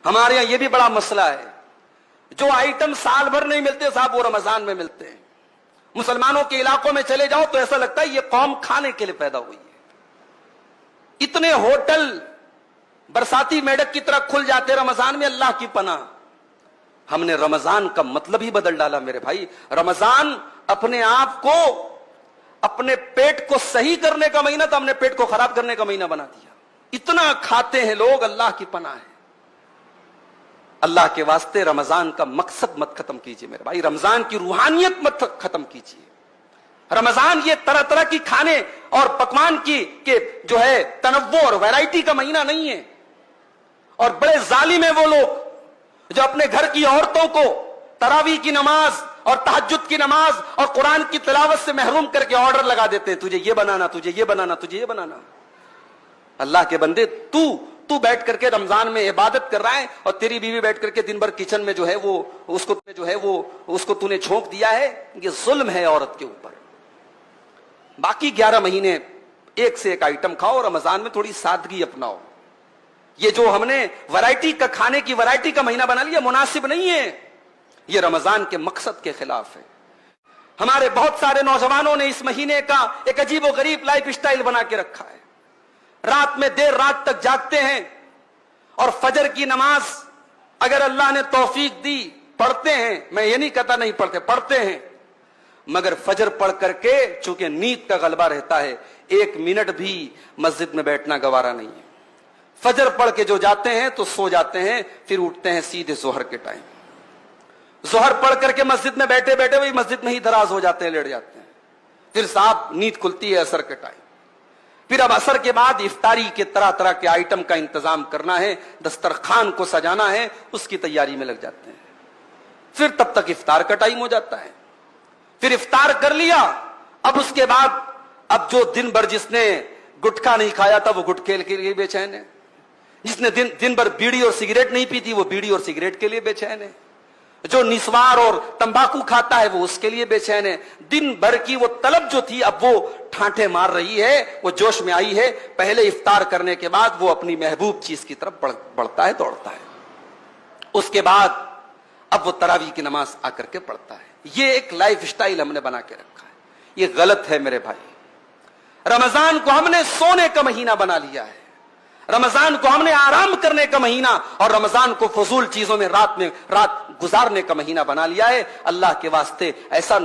ہمارے یہاں یہ بھی بڑا مسئلہ ہے، جو آئٹم سال بھر نہیں ملتے صاحب وہ رمضان میں ملتے ہیں۔ مسلمانوں کے علاقوں میں چلے جاؤ تو ایسا لگتا ہے یہ قوم کھانے کے لیے پیدا ہوئی ہے۔ اتنے ہوٹل برساتی میڈک کی طرح کھل جاتے رمضان میں، اللہ کی پناہ۔ ہم نے رمضان کا مطلب ہی بدل ڈالا میرے بھائی۔ رمضان اپنے آپ کو، اپنے پیٹ کو صحیح کرنے کا مہینہ تھا، ہم نے پیٹ کو خراب کرنے کا مہینہ بنا دیا۔ اتنا کھاتے ہیں لوگ، اللہ کی پناہ ہے۔ اللہ کے واسطے رمضان کا مقصد مت ختم کیجئے میرے بھائی، رمضان کی روحانیت مت ختم کیجئے۔ رمضان یہ طرح طرح کی کھانے اور پکوان کی کہ جو ہے تنوع اور ویرائٹی کا مہینہ نہیں ہے۔ اور بڑے ظالم ہیں وہ لوگ جو اپنے گھر کی عورتوں کو تراویح کی نماز اور تہجد کی نماز اور قرآن کی تلاوت سے محروم کر کے آرڈر لگا دیتے ہیں، تجھے یہ بنانا، تجھے یہ بنانا، تجھے یہ بنانا۔ اللہ کے بندے، تو بیٹھ کر کے رمضان میں عبادت کر رہا ہے اور تیری بیوی بیٹھ کر کے دن بھر کچن میں جو ہے وہ اس کو تو نے جھونک دیا ہے، یہ ظلم ہے عورت کے اوپر۔ باقی 11 مہینے ایک سے ایک آئٹم کھاؤ، رمضان میں تھوڑی سادگی اپناؤ۔ یہ جو ہم نے ویرائٹی کا کھانے کی ویرائٹی کا مہینہ بنا لیا مناسب نہیں ہے، یہ رمضان کے مقصد کے خلاف ہے۔ ہمارے بہت سارے نوجوانوں نے اس مہینے کا ایک عجیب و غریب لائف سٹائل بنا کے رکھا ہے۔ رات میں دیر رات تک جاگتے ہیں اور فجر کی نماز اگر اللہ نے توفیق دی پڑھتے ہیں، میں یہ نہیں کہتا نہیں پڑھتے، پڑھتے ہیں، مگر فجر پڑھ کر کے چونکہ نیند کا غلبہ رہتا ہے 1 منٹ بھی مسجد میں بیٹھنا گوارا نہیں ہے۔ فجر پڑھ کے جو جاتے ہیں تو سو جاتے ہیں، پھر اٹھتے ہیں سیدھے ظہر کے ٹائم۔ ظہر پڑھ کر کے مسجد میں بیٹھے بیٹھے وہی مسجد میں ہی دراز ہو جاتے ہیں، لیٹ جاتے ہیں، پھر صاحب نیند کھلتی ہے عصر کے ٹائم۔ پھر اب عصر کے بعد افطاری کے طرح طرح کے آئٹم کا انتظام کرنا ہے، دسترخوان کو سجانا ہے، اس کی تیاری میں لگ جاتے ہیں۔ پھر تب تک افطار کا ٹائم ہو جاتا ہے، پھر افطار کر لیا، اب اس کے بعد اب جو دن بھر جس نے گٹکا نہیں کھایا تھا وہ گٹکے کے لیے بے چین ہے، جس نے دن بھر بیڑی اور سگریٹ نہیں پی تھی وہ بیڑی اور سگریٹ کے لیے بے چین ہے، جو نسوار اور تمباکو کھاتا ہے وہ اس کے لیے بے چین ہے۔ دن بھر کی وہ طلب جو تھی اب وہ ٹھانٹے مار رہی ہے، وہ جوش میں آئی ہے۔ پہلے افطار کرنے کے بعد وہ اپنی محبوب چیز کی طرف بڑھتا ہے، دوڑتا ہے۔ اس کے بعد اب وہ تراویح کی نماز آ کر کے پڑھتا ہے۔ یہ ایک لائف سٹائل ہم نے بنا کے رکھا ہے، یہ غلط ہے میرے بھائی۔ رمضان کو ہم نے سونے کا مہینہ بنا لیا ہے، رمضان کو ہم نے آرام کرنے کا مہینہ اور رمضان کو فضول چیزوں میں رات گزارنے کا مہینہ بنا لیا ہے۔ اللہ کے واسطے ایسا